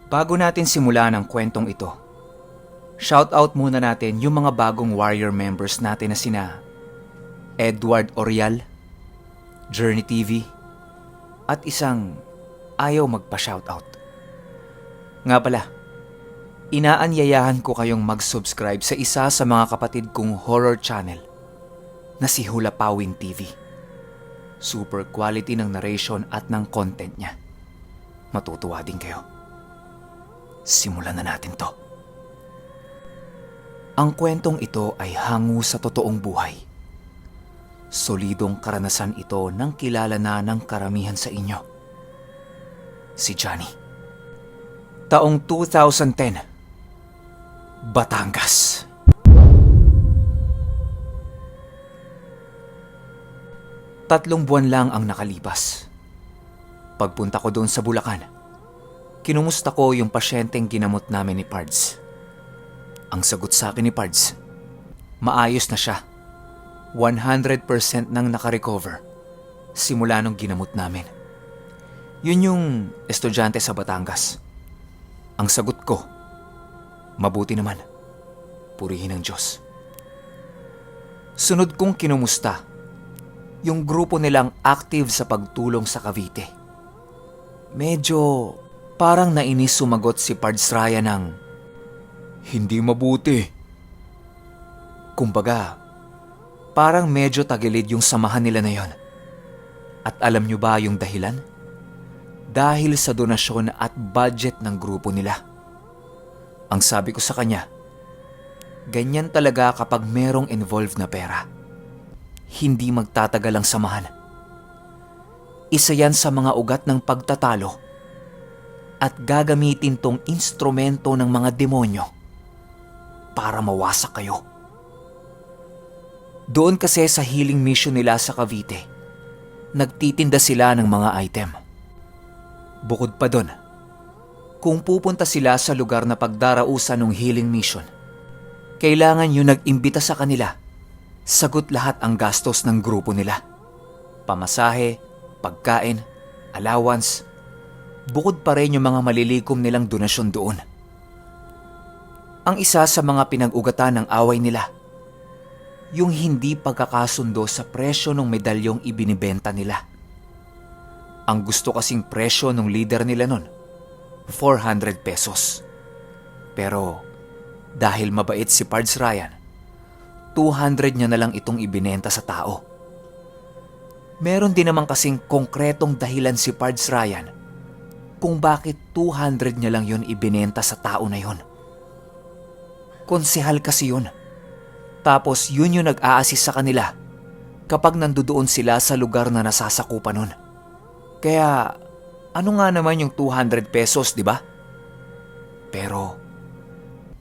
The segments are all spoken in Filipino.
Bago natin simulan ang kwentong ito, shoutout muna natin yung mga bagong Warrior members natin na sina Edward Orial, Journey TV, at isang ayaw magpa-shoutout. Nga pala, inaanyayahan ko kayong mag-subscribe sa isa sa mga kapatid kong horror channel na si Hula Pawin TV. Super quality ng narration at ng content niya. Matutuwa din kayo. Simulan na natin to. Ang kwentong ito ay hango sa totoong buhay. Solidong karanasan ito ng kilala na ng karamihan sa inyo. Si Johnny. Taong 2010, Batangas. Tatlong buwan lang ang nakalipas. Pagpunta ko doon sa Bulacan, kinumusta ko yung pasyenteng ginamot namin ni Pards. Ang sagot sa akin ni Pards, maayos na siya. 100% nang nakarecover simula nung ginamot namin. Yun yung estudyante sa Batangas. Ang sagot ko, mabuti naman. Purihin ang Diyos. Sunod kong kinumusta yung grupo nilang active sa pagtulong sa Cavite. Medyo parang nainis sumagot si Pards Raya ng hindi mabuti. Kumbaga, parang medyo tagilid yung samahan nila na yon. At alam nyo ba yung dahilan? Dahil sa donasyon at budget ng grupo nila. Ang sabi ko sa kanya, ganyan talaga kapag merong involved na pera. Hindi magtatagal ang samahan. Isa yan sa mga ugat ng pagtatalo at gagamitin tong instrumento ng mga demonyo para mawasak kayo. Doon kasi sa healing mission nila sa Cavite, nagtitinda sila ng mga item. Bukod pa doon, kung pupunta sila sa lugar na pagdarausan ng healing mission, kailangan yung nag-imbita sa kanila, sagot lahat ang gastos ng grupo nila. Pamasahe, pagkain, allowance, bukod pa rin yung mga malilikom nilang donasyon doon. Ang isa sa mga pinag-ugatan ng away nila, yung hindi pagkakasundo sa presyo ng medalyong ibinibenta nila. Ang gusto kasing presyo ng leader nila nun, 400 pesos. Pero dahil mabait si Pards Ryan, 200 niya na lang itong ibinenta sa tao. Meron din naman kasing konkretong dahilan si Pards Ryan kung bakit 200 niya lang yun ibinenta sa tao na yun. Konsehal kasi yun. Tapos yun yung nag-a-assist sa kanila kapag nandoon sila sa lugar na nasasakupan nun. Kaya ano nga naman yung 200 pesos, di ba? Pero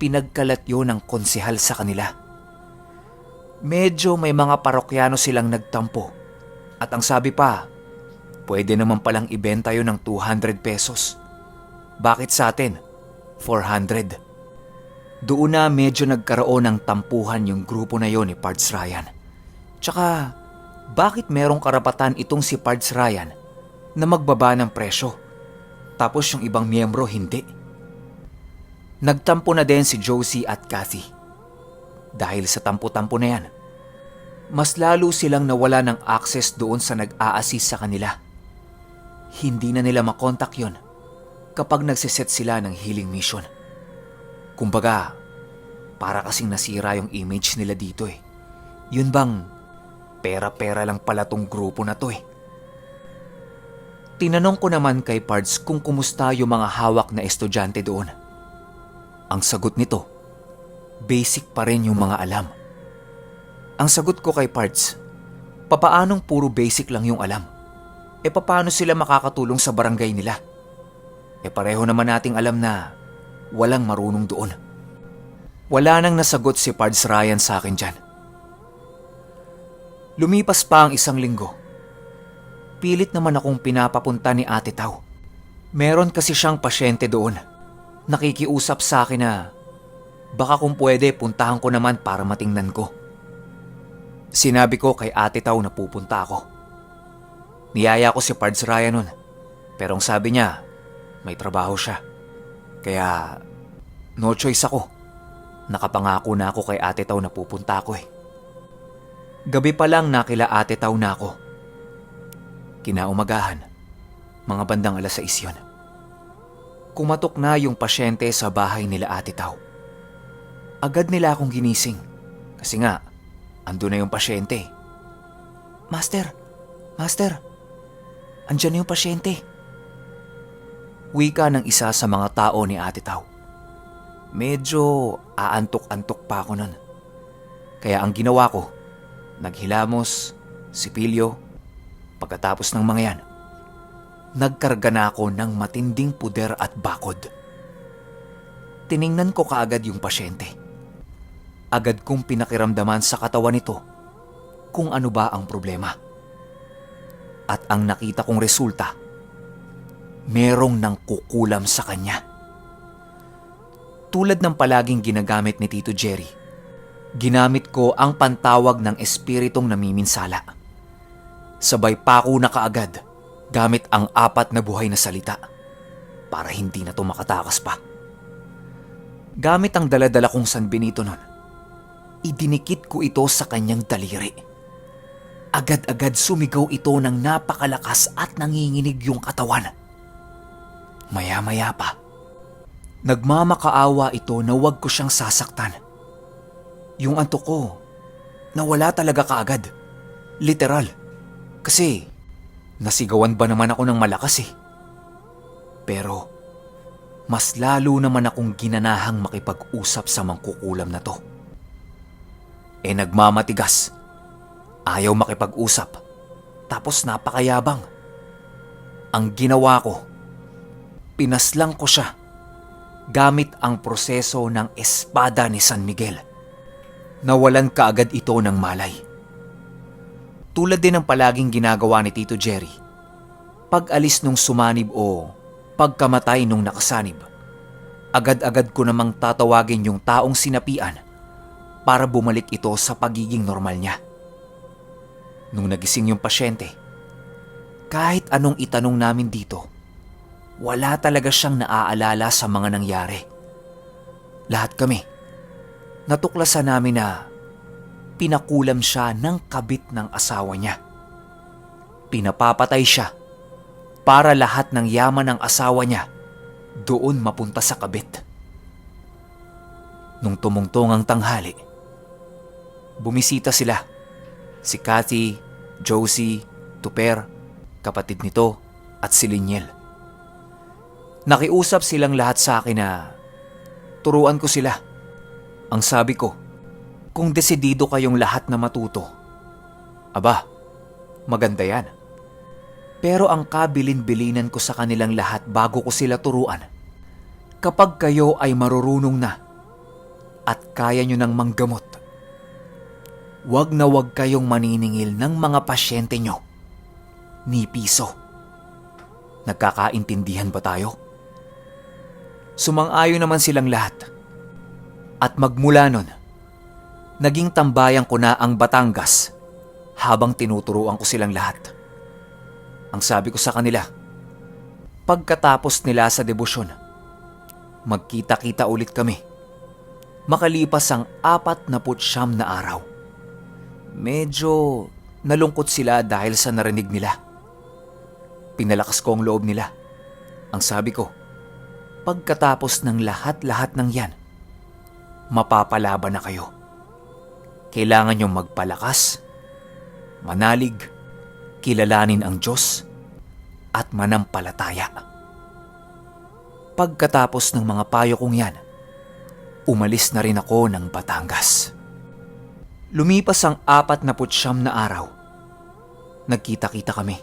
pinagkalat yun ng konsehal sa kanila. Medyo may mga parokyano silang nagtampo. At ang sabi pa, pwede naman palang ibenta yun ng 200 pesos. Bakit sa atin? 400. Doon na medyo nagkaroon ng tampuhan yung grupo na yon ni Pards Ryan. Tsaka, bakit merong karapatan itong si Pards Ryan na magbaba ng presyo? Tapos yung ibang miyembro hindi. Nagtampo na din si Josie at Kathy. Dahil sa tampo-tampo na yan, mas lalo silang nawala ng access doon sa nag-a-assist sa kanila. Hindi na nila makontak yon kapag nagsiset sila ng healing mission. Kumbaga, para kasing nasira yung image nila dito eh. Yun bang, pera-pera lang pala tong grupo na to eh. Tinanong ko naman kay Pards kung kumusta yung mga hawak na estudyante doon. Ang sagot nito, basic pa rin yung mga alam. Ang sagot ko kay Pards, papaanong puro basic lang yung alam? E paano sila makakatulong sa barangay nila? E pareho naman nating alam na walang marunong doon. Wala nang nasagot si Pards Ryan sa akin dyan. Lumipas pa ang 1 linggo. Pilit naman akong pinapapunta ni Ate Tau. Meron kasi siyang pasyente doon. Nakikiusap sa akin na baka kung pwede puntahan ko naman para matingnan ko. Sinabi ko kay Ate Tau na pupunta ako. Niyaya ko si Pards Ryan nun, pero ang sabi niya, may trabaho siya. Kaya no choice ako. Nakapangako na ako kay Ate Tao na pupunta ako eh. Gabi pa lang nakila Ate Tao na ako. Kinaumagahan, mga bandang 6:00 yun. Kumatok na yung pasyente sa bahay nila Ate Tao. Agad nila akong ginising kasi nga, ando na yung pasyente. Master, andyan na yung pasyente. Wika ng isa sa mga tao ni Ate Tao. Medyo aantok-antok pa ako nun. Kaya ang ginawa ko, naghilamos, sipilyo, pagkatapos ng mga yan, nagkarga na ako ng matinding puder at bakod. Tiningnan ko kaagad yung pasyente. Agad kong pinakiramdaman sa katawan nito kung ano ba ang problema. At ang nakita kong resulta, merong nang kukulam sa kanya. Tulad ng palaging ginagamit ni Tito Jerry, ginamit ko ang pantawag ng espiritong namiminsala. Sabay pako na kaagad gamit ang 4 na buhay na salita para hindi na to makatakas pa. Gamit ang daladala kong San Benito nun, idinikit ko ito sa kanyang daliri. Agad-agad sumigaw ito ng napakalakas at nanginginig yung katawan. Maya-maya pa, nagmamakaawa ito na wag ko siyang sasaktan. Yung antok ko, nawala talaga kaagad. Literal. Kasi, nasigawan ba naman ako ng malakas eh. Pero, mas lalo naman akong ginanahang makipag-usap sa mangkukulam na to. Nagmamatigas. Ayaw makipag-usap. Tapos napakayabang. Ang ginawa ko, pinaslang ko siya gamit ang proseso ng espada ni San Miguel. Nawalan kaagad ito ng malay. Tulad din ng palaging ginagawa ni Tito Jerry, pag-alis nung sumanib o pagkamatay nung nakasanib, agad-agad ko namang tatawagin yung taong sinapian para bumalik ito sa pagiging normal niya. Nung nagising yung pasyente, kahit anong itanong namin dito, wala talaga siyang naaalala sa mga nangyari. Lahat kami, natuklasan namin na pinakulam siya ng kabit ng asawa niya. Pinapapatay siya para lahat ng yaman ng asawa niya doon mapunta sa kabit. Nung tumungtong ang tanghali, bumisita sila. Si Cathy, Josie, Tuper, kapatid nito at si Liniel. Nakiusap silang lahat sa akin na turuan ko sila. Ang sabi ko, kung desidido kayong lahat na matuto, aba, maganda yan. Pero ang kabilin-bilinan ko sa kanilang lahat bago ko sila turuan, kapag kayo ay marurunong na at kaya nyo nang manggamot, wag na wag kayong maniningil ng mga pasyente nyo ni piso. Nagkakaintindihan ba tayo? Sumang-ayon naman silang lahat. At magmula nun, naging tambayan ko na ang Batangas habang tinuturuan ko silang lahat. Ang sabi ko sa kanila, pagkatapos nila sa debosyon, magkita-kita ulit kami. Makalipas ang 49 na araw. Medyo nalungkot sila dahil sa narinig nila. Pinalakas ko ang loob nila. Ang sabi ko, pagkatapos ng lahat-lahat ng yan, mapapalaban na kayo. Kailangan niyong magpalakas, manalig, kilalanin ang Diyos, at manampalataya. Pagkatapos ng mga payo kong yan, umalis na rin ako ng Batangas. Lumipas ang 49 na araw. Nagkita-kita kami.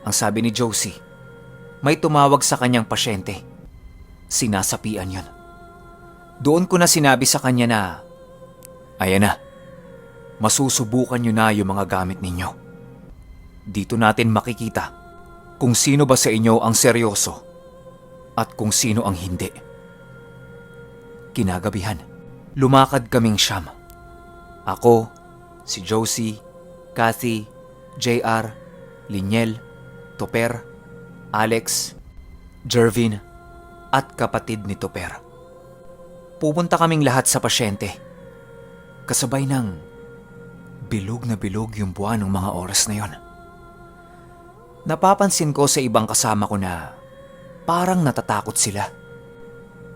Ang sabi ni Josie, may tumawag sa kanyang pasyente. Sinasapian yun. Doon ko na sinabi sa kanya na, ayan na, masusubukan nyo na yung mga gamit ninyo. Dito natin makikita kung sino ba sa inyo ang seryoso at kung sino ang hindi. Kinagabihan, lumakad kaming siyam. Ako, si Josie, Cathy, JR, Liniel, Toper, Alex, Jervin, at kapatid ni Tupper. Pupunta kaming lahat sa pasyente. Kasabay ng bilog na bilog yung buwan ng mga oras na yon. Napapansin ko sa ibang kasama ko na parang natatakot sila.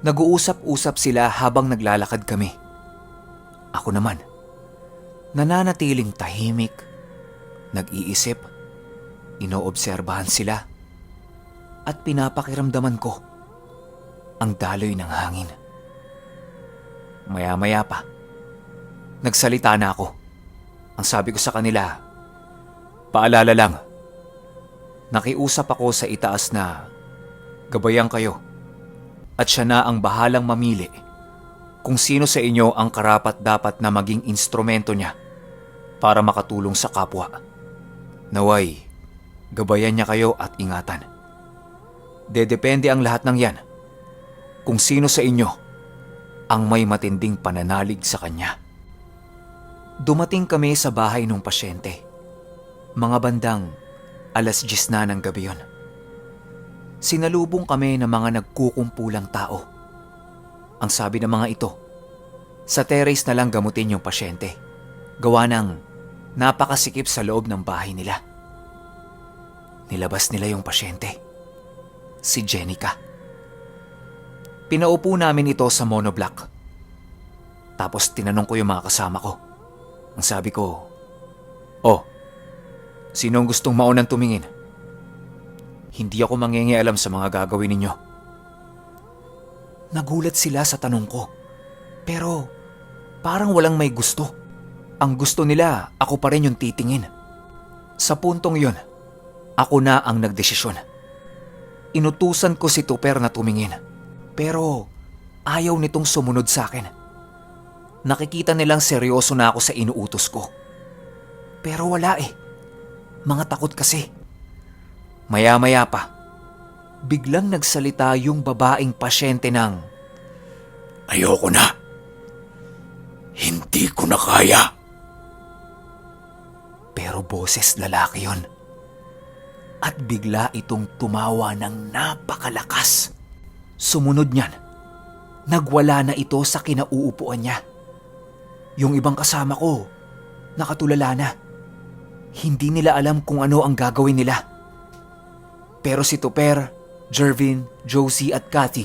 Nag-uusap-usap sila habang naglalakad kami. Ako naman, nananatiling tahimik, nag-iisip, inoobserbahan sila, at pinapakiramdaman ko ang daloy ng hangin. Maya-maya pa, nagsalita na ako. Ang sabi ko sa kanila, paalala lang, nakiusap ako sa itaas na gabayan kayo at siya na ang bahalang mamili kung sino sa inyo ang karapat-dapat na maging instrumento niya para makatulong sa kapwa. Naway, gabayan niya kayo at ingatan. Dedepende ang lahat ng yan kung sino sa inyo ang may matinding pananalig sa kanya. Dumating kami sa bahay ng pasyente. Mga bandang 10:00 na ng gabi yon. Sinalubong kami ng mga nagkukumpulang tao. Ang sabi ng mga ito, sa terrace na lang gamutin yung pasyente. Gawa ng napakasikip sa loob ng bahay nila. Nilabas nila yung pasyente. Si Jenica. Pinaupo namin ito sa monoblock. Tapos tinanong ko yung mga kasama ko. Ang sabi ko, "Oh, sino ang gustong maunang tumingin? Hindi ako mangingialam sa mga gagawin ninyo." Nagulat sila sa tanong ko. Pero parang walang may gusto. Ang gusto nila, ako pa rin yung titingin. Sa puntong yun, ako na ang nagdesisyon. Inutusan ko si Tupper na tumingin. Pero ayaw nitong sumunod sa akin. Nakikita nilang seryoso na ako sa inuutos ko. Pero wala eh. Mga takot kasi. Maya-maya pa, biglang nagsalita yung babaeng pasyente ng, "Ayoko na. Hindi ko na kaya." Pero boses lalaki yon. At bigla itong tumawa ng napakalakas. Sumunod niyan, nagwala na ito sa kinauupuan niya. Yung ibang kasama ko, nakatulala na. Hindi nila alam kung ano ang gagawin nila. Pero si Tupper, Jervin, Josie at Cathy,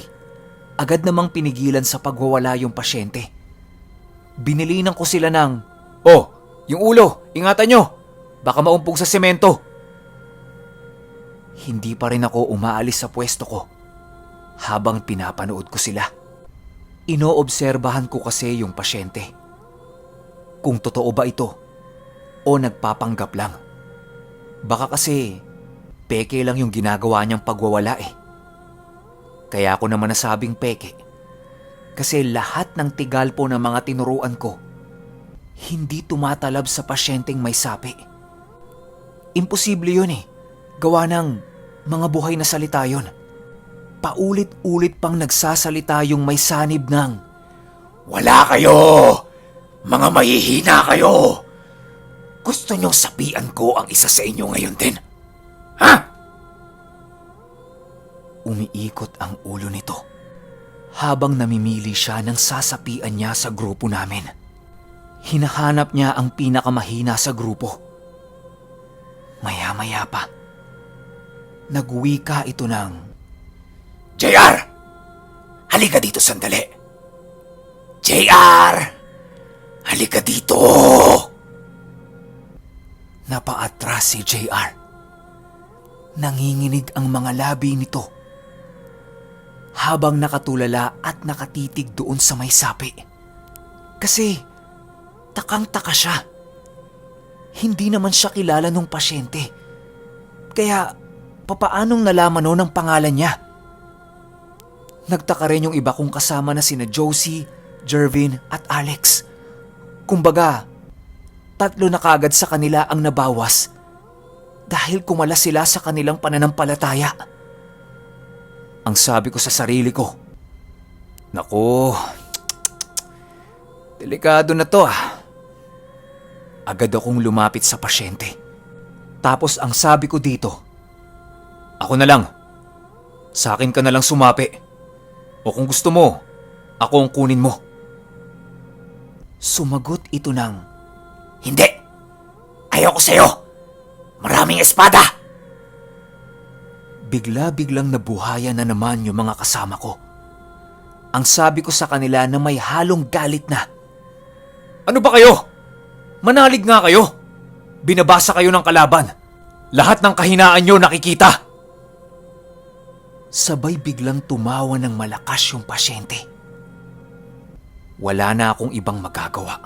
agad namang pinigilan sa pagwawala yung pasyente. Binilinan ko sila ng, "Oh, yung ulo, ingatan nyo! Baka maumpog sa semento." Hindi pa rin ako umaalis sa pwesto ko habang pinapanood ko sila. Inoobserbahan ko kasi yung pasyente. Kung totoo ba ito o nagpapanggap lang. Baka kasi peke lang yung ginagawa niyang pagwawala eh. Kaya ako naman nasabing peke. Kasi lahat ng tigalpo ng mga tinuruan ko, hindi tumatalab sa pasyenteng may sapi. Imposible yun eh. Gawa ng mga buhay na salita yun. Paulit-ulit pang nagsasalita yung may sanib ng, "Wala kayo! Mga mahihina kayo! Gusto niyong sapian ko ang isa sa inyo ngayon din? Ha?" Umiikot ang ulo nito habang namimili siya ng sasapian niya sa grupo namin. Hinahanap niya ang pinakamahina sa grupo. Maya-maya pa, nagwika ito ng, "JR! Halika dito sandali! JR! Halika dito!" Napaatras si JR. Nanginginig ang mga labi nito habang nakatulala at nakatitig doon sa may sapi. Kasi takang-taka siya. Hindi naman siya kilala nung pasyente. Kaya papaanong nalaman nun ang pangalan niya? Nagtaka rin yung iba kong kasama na sina Josie, Jervin at Alex. Kumbaga, 3 na kagad sa kanila ang nabawas dahil kumala sila sa kanilang pananampalataya. Ang sabi ko sa sarili ko, "Naku, delikado na to ah." Agad akong lumapit sa pasyente. Tapos ang sabi ko dito, "Ako na lang. Sa akin ka na lang sumapi. O kung gusto mo, ako ang kunin mo. Sumagot ito ng, "Hindi! Ayoko sa'yo! Maraming espada!" Bigla-biglang nabuhayan na naman yung mga kasama ko. Ang sabi ko sa kanila na may halong galit na, "Ano ba kayo? Manalig nga kayo! Binabasa kayo ng kalaban. Lahat ng kahinaan nyo nakikita." Sabay biglang tumawa ng malakas yung pasyente. Wala na akong ibang magagawa.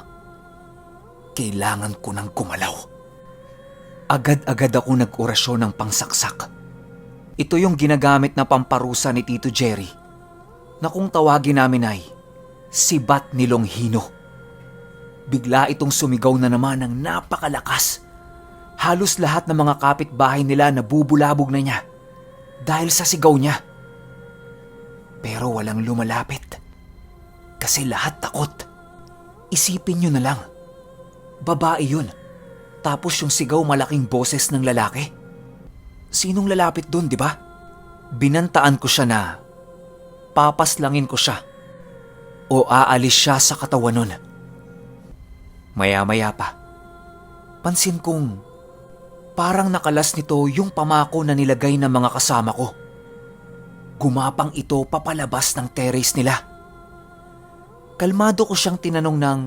Kailangan ko nang gumalaw. Agad-agad ako nag-orasyon ng pangsaksak. Ito yung ginagamit na pamparusa ni Tito Jerry na kung tawagin namin ay sibat ni Longhino. Bigla itong sumigaw na naman ng napakalakas. Halos lahat ng mga kapitbahay nila nabubulabog na niya dahil sa sigaw niya. Pero walang lumalapit kasi lahat takot. Isipin niyo na lang, babae yun. Tapos yung sigaw malaking boses ng lalaki. Sinong lalapit dun, di ba? Binantaan ko siya na papaslangin ko siya o aalis siya sa katawan nun. Maya-maya pa, pansin kong parang nakalas nito yung pamako na nilagay ng mga kasama ko. Gumapang ito papalabas ng terrace nila. Kalmado ko siyang tinanong ng,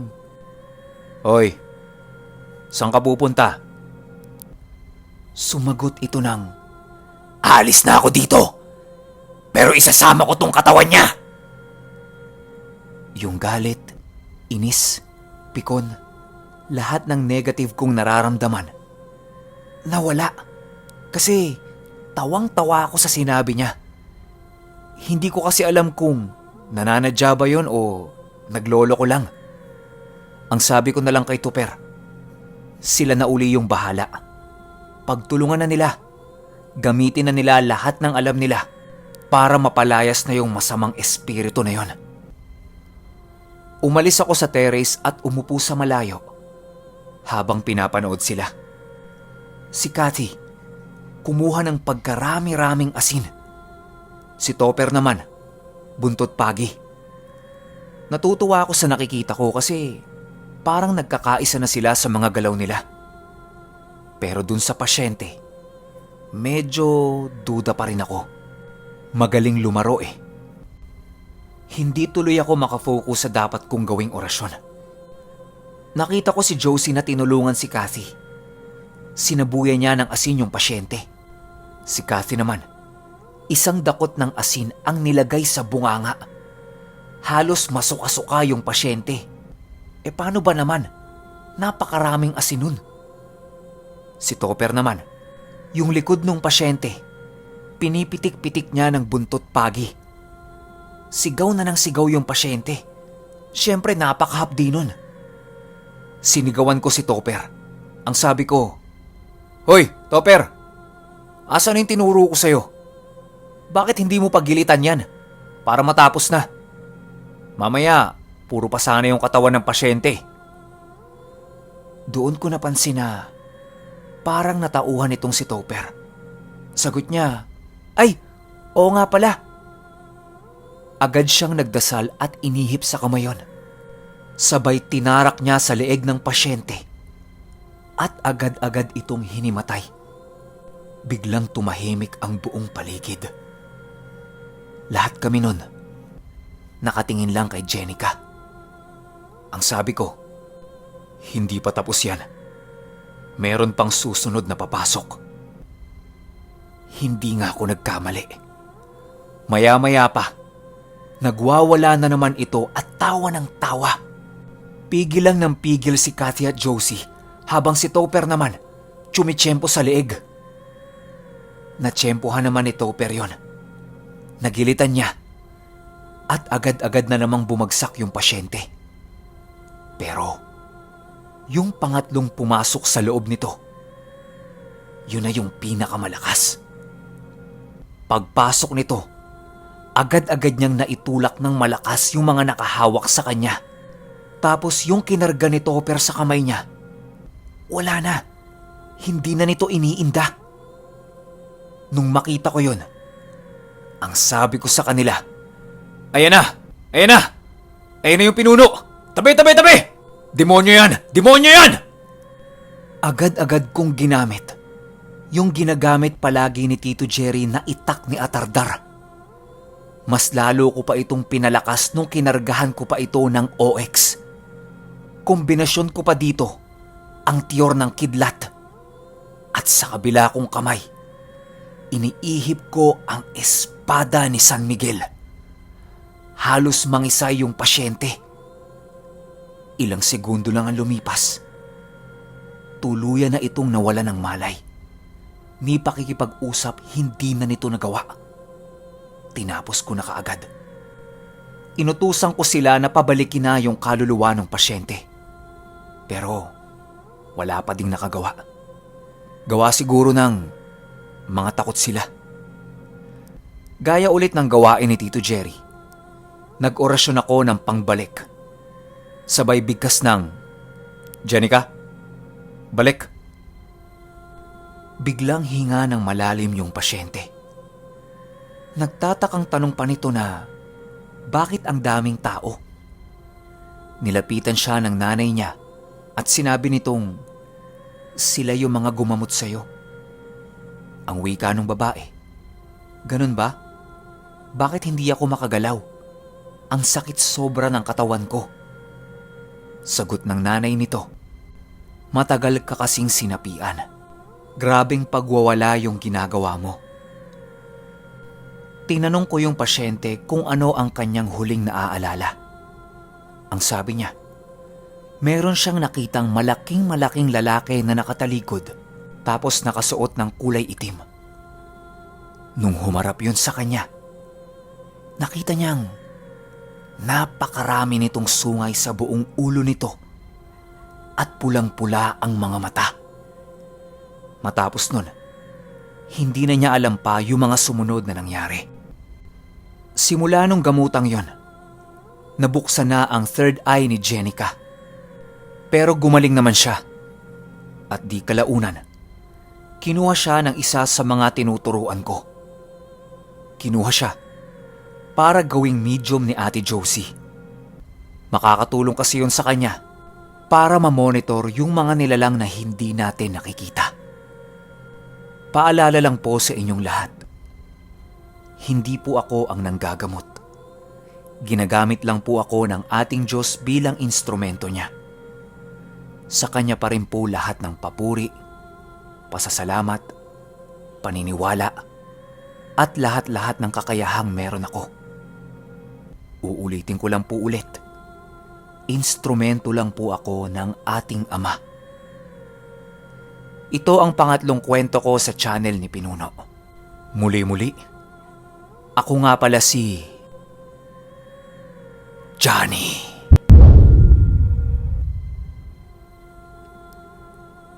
"Hoy, saan ka pupunta?" Sumagot ito ng, "Alis na ako dito, pero isasama ko tong katawan niya." Yung galit, inis, pikon, lahat ng negative kong nararamdaman, nawala kasi tawang-tawa ako sa sinabi niya. Hindi ko kasi alam kung nananadya ba yun o naglolo ko lang. Ang sabi ko na lang kay Tuper, sila na uli yung bahala. Pagtulungan na nila, gamitin na nila lahat ng alam nila para mapalayas na yung masamang espiritu na yon. Umalis ako sa terrace at umupo sa malayo habang pinapanood sila. Si Cathy, kumuha ng pagkarami-raming asin. Si Topper naman, buntot pagi. Natutuwa ako sa nakikita ko kasi parang nagkakaisa na sila sa mga galaw nila. Pero dun sa pasyente, medyo duda pa rin ako. Magaling lumaro eh. Hindi tuloy ako makafocus sa dapat kong gawing orasyon. Nakita ko si Josie na tinulungan si Cathy. Sinabuyan niya ng asin yung pasyente. Si Cathy naman, isang dakot ng asin ang nilagay sa bunganga. Halos masuka-suka yung pasyente. Paano ba naman? Napakaraming asin nun. Si Topper naman, yung likod ng pasyente, pinipitik-pitik niya ng buntot pagi. Sigaw na ng sigaw yung pasyente. Siyempre napakahapdi nun. Sinigawan ko si Topper. Ang sabi ko, "Hoy, Topper! Asan yung tinuro ko sa'yo? Bakit hindi mo pagilitan yan para matapos na? Mamaya, puro pa sana yung katawan ng pasyente." Doon ko napansin na parang natauhan itong si Topper. Sagot niya, "Ay, oo nga pala." Agad siyang nagdasal at inihip sa kamayon. Sabay tinarak niya sa leeg ng pasyente at agad-agad itong hinimatay. Biglang tumahimik ang buong paligid. Lahat kami nun nakatingin lang kay Jenica. Ang sabi ko, hindi pa tapos yan. Meron pang susunod na papasok. Hindi nga ako nagkamali. Maya-maya pa, nagwawala na naman ito at tawa ng tawa. Pigil lang ng pigil si Cathy at Josie habang si Topper naman tsumitsyempo sa leeg. Natsyempohan naman ni Topper yon. Nagilitan niya at agad-agad na namang bumagsak yung pasyente. Pero yung pangatlong pumasok sa loob nito, yun na yung pinakamalakas. Pagpasok nito, agad-agad niyang naitulak ng malakas yung mga nakahawak sa kanya. Tapos yung kinarga ni Topper sa kamay niya, wala na. Hindi na nito iniinda. Nung makita ko yun, ang sabi ko sa kanila, Ayan na! Ayan na! Ayan na yung pinuno! Tabi, tabi, tabi! Demonyo yan! Demonyo yan! Agad-agad kong ginamit yung ginagamit palagi ni Tito Jerry na itak ni Atardar. Mas lalo ko pa itong pinalakas nung kinargahan ko pa ito ng OX. Kombinasyon ko pa dito ang tiyor ng kidlat. At sa kabila kong kamay, iniihip ko ang espada ni San Miguel. Halos mangisay yung pasyente. Ilang segundo lang ang lumipas. Tuluyan na itong nawala ng malay. Ni pakikipag-usap, hindi na nito nagawa. Tinapos ko na kaagad. Inutusan ko sila na pabalikin na yung kaluluwa ng pasyente. Pero wala pa ding nakagawa. Gawa siguro ng mga takot sila. Gaya ulit ng gawain ni Tito Jerry. Nag-orasyon ako ng pangbalik. Sabay bigkas ng, "Jenica, balik." Biglang hinga ng malalim yung pasyente. Nagtatakang tanong pa nito na bakit ang daming tao. Nilapitan siya ng nanay niya at sinabi nitong sila yung mga gumamot sa'yo. Ang wika ng babae. Ganun ba? Bakit hindi ako makagalaw? Ang sakit sobra ng katawan ko. Sagot ng nanay nito, matagal ka kasing sinapian. Grabeng pagwawala yung ginagawa mo. Tinanong ko yung pasyente kung ano ang kanyang huling naaalala. Ang sabi niya, meron siyang nakitang malaking lalaki na nakatalikod tapos nakasuot ng kulay itim. Nung humarap yun sa kanya, nakita niyang napakarami nitong sungay sa buong ulo nito at pulang-pula ang mga mata. Matapos nun, hindi na niya alam pa yung mga sumunod na nangyari. Simula nung gamutang yon, nabuksan na ang third eye ni Jenica. Pero gumaling naman siya. At di kalaunan, kinuha siya ng isa sa mga tinuturuan ko. Kinuha siya para gawing medium ni Ate Josie. Makakatulong kasi yun sa kanya para mamonitor yung mga nilalang na hindi natin nakikita. Paalala lang po sa inyong lahat, hindi po ako ang nanggagamot. Ginagamit lang po ako ng ating Diyos bilang instrumento niya. Sa Kanya pa rin po lahat ng papuri, pasasalamat, paniniwala, at lahat-lahat ng kakayahang meron ako. Uulitin ko lang po ulit, instrumento lang po ako ng ating Ama. Ito ang pangatlong kwento ko sa channel ni Pinuno. Muli-muli, ako nga pala si Johnny.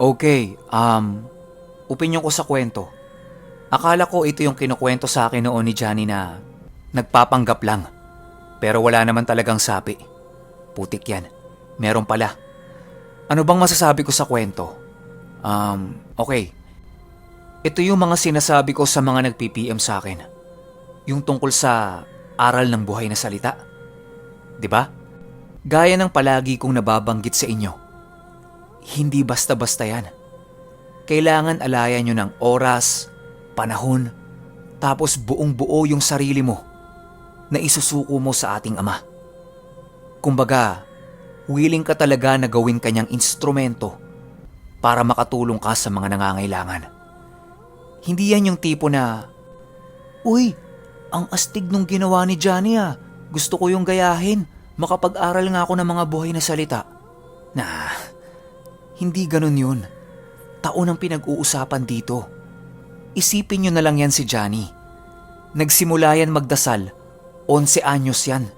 Okay, opinyon ko sa kwento. Akala ko ito yung kinukwento sa akin noon ni Johnny na nagpapanggap lang. Pero wala naman talagang sapi. Putik yan. Meron pala. Ano bang masasabi ko sa kwento? Okay. Ito yung mga sinasabi ko sa mga nag-PPM sa akin. Yung tungkol sa aral ng buhay na salita. 'Di ba? Gaya ng palagi kong nababanggit sa inyo. Hindi basta-basta yan. Kailangan alayan nyo ng oras, panahon, tapos buong-buo yung sarili mo na isusuko mo sa ating Ama. Kumbaga, willing ka talaga na gawin kanyang instrumento para makatulong ka sa mga nangangailangan. Hindi yan yung tipo na, "Uy, ang astig nung ginawa ni Johnny ah. Gusto ko yung gayahin. Makapag-aral nga ako ng mga buhay na salita." Nah, hindi ganun yun. Taon ang pinag-uusapan dito. Isipin nyo na lang yan si Johnny. Nagsimula yan magdasal, 11 anyos yan.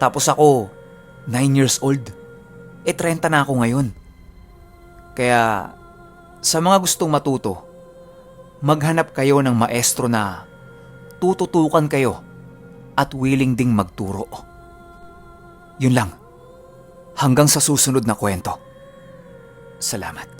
Tapos ako, 9 years old. 30 na ako ngayon. Kaya, sa mga gustong matuto, maghanap kayo ng maestro na tututukan kayo at willing ding magturo. Yun lang. Hanggang sa susunod na kwento. Salamat.